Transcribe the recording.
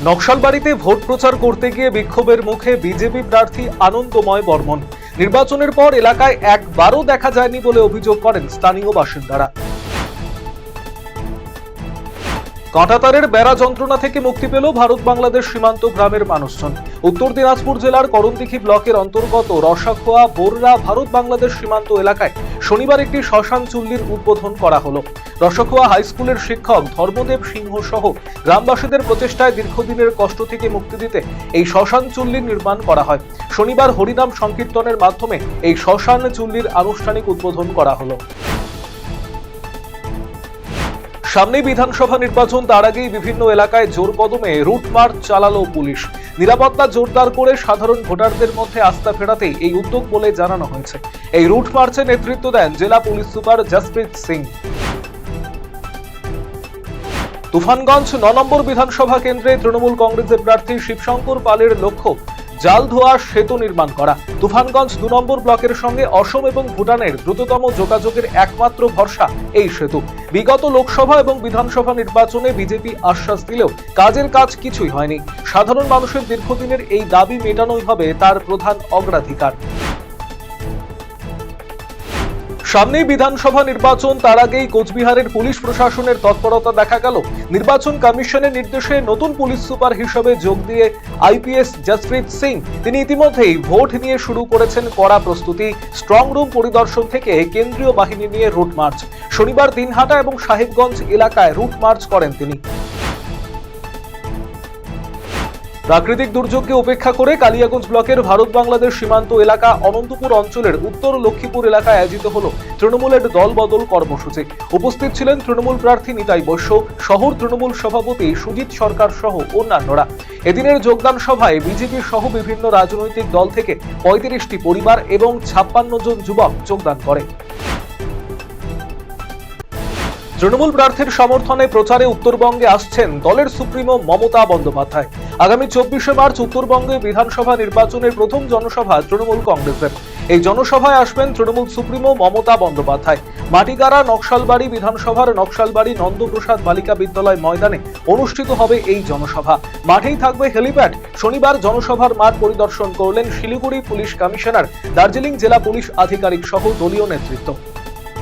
নকশালবাড়িতে vote প্রচার করতে গিয়ে বিক্ষোভের মুখে বিজেপি প্রার্থী আনন্দময় বর্মন। নির্বাচনের পর এলাকায় একবারও দেখা যায়নি বলে অভিযোগ করেন স্থানীয় বাসিন্দারা। কাঁটাতারের বেড়া যন্ত্রণা থেকে মুক্তি পেল ভারত বাংলাদেশ সীমান্ত গ্রামের মানুষজন। উত্তর দিনাজপুর জেলার করণদিঘি ব্লকের অন্তর্গত রসাখোয়া বোররা ভারত বাংলাদেশ সীমান্ত এলাকায় শনিবার একটি শ্মশান চুল্লির উদ্বোধন করা হলো। রসাখোয়া হাই স্কুলের শিক্ষক ধর্মদেব সিংহ সহ গ্রামবাসীদের প্রচেষ্টায় দীর্ঘদিনের কষ্ট থেকে মুক্তি দিতে এই শ্মশান চুল্লির নির্মাণ করা হয়। শনিবার হরিনাম সংকীর্তনের মাধ্যমে এই শ্মশান চুল্লির আনুষ্ঠানিক উদ্বোধন করা হলো। সামনেই বিধানসভা নির্বাচন, তার আগেই বিভিন্ন এলাকায় জোর কদমে রুট মার্চ চালালো পুলিশ। নিরাপত্তা জোরদার করে সাধারণ ভোটারদের মধ্যে আস্থা ফেরাতেই এই উদ্যোগ বলে জানানো হয়েছে। এই রুট মার্চে নেতৃত্ব দেন জেলা পুলিশ সুপার জসপ্রীত সিং। তুফানগঞ্জ ৯ নম্বর বিধানসভা কেন্দ্রে তৃণমূল কংগ্রেসের প্রার্থী শিবশঙ্কর পালের লক্ষ্য জালধোয়া সেতু নির্মাণ করা। তুফানগঞ্জ ২ নম্বর ব্লকের সঙ্গে অসম এবং ভুটানের দ্রুততম যোগাযোগের একমাত্র ভরসা এই সেতু। বিগত লোকসভা এবং বিধানসভা নির্বাচনে বিজেপি আশ্বাস দিলেও কাজের কাজ কিছুই হয়নি। সাধারণ মানুষের দীর্ঘদিনের এই দাবি মেটানোই হবে তার প্রধান অগ্রাধিকার। সামনেই বিধানসভা নির্বাচন, তার আগেই কোচবিহারের পুলিশ প্রশাসনের তৎপরতা দেখা গেল। নির্বাচন কমিশনের নির্দেশে নতুন পুলিশ সুপার হিসেবে যোগ দিয়ে আইপিএস জসপ্রীত সিং তিনি ইতিমধ্যেই ভোট নিয়ে শুরু করেছেন কড়া প্রস্তুতি। স্ট্রং রুম পরিদর্শন থেকে কেন্দ্রীয় বাহিনী নিয়ে রুট মার্চ। শনিবার দিনহাটা এবং সাহেবগঞ্জ এলাকায় রুট মার্চ করেন তিনি। প্রাকৃতিক দুর্যোগকে উপেক্ষা করে কালিয়াগঞ্জ ব্লকের ভারত বাংলাদেশ সীমান্ত এলাকা অনন্তপুর অঞ্চলের উত্তর লক্ষ্মীপুর এলাকায় আয়োজিত হল তৃণমূলের দল বদল কর্মসূচি। উপস্থিত ছিলেন তৃণমূল প্রার্থী নিতাই বৈশ্য, শহর তৃণমূল সভাপতি সুজিত সরকার সহ অন্যান্যরা। এদিনের যোগদান সভায় বিজেপি সহ বিভিন্ন রাজনৈতিক দল থেকে ৩৫টি পরিবার এবং ৫৬ জন যুবক যোগদান করে। তৃণমূল প্রার্থীর সমর্থনে প্রচারে উত্তরবঙ্গে আসছেন দলের সুপ্রিমো মমতা বন্দ্যোপাধ্যায়। আগামী ২৪শে মার্চ উত্তরবঙ্গে বিধানসভা নির্বাচনের প্রথম জনসভা তৃণমূল কংগ্রেসের। এই জনসভায় আসবেন তৃণমূল সুপ্রিমো মমতা বন্দ্যোপাধ্যায়। মাটিগাড়া নকশালবাড়ি বিধানসভার নকশালবাড়ি নন্দপ্রসাদ বালিকা বিদ্যালয় ময়দানে অনুষ্ঠিত হবে এই জনসভা। মাঠেই থাকবে হেলিপ্যাড। শনিবার জনসভার মাঠ পরিদর্শন করলেন শিলিগুড়ি পুলিশ কমিশনার, দার্জিলিং জেলা পুলিশ আধিকারিক সহ দলীয় নেতৃত্ব।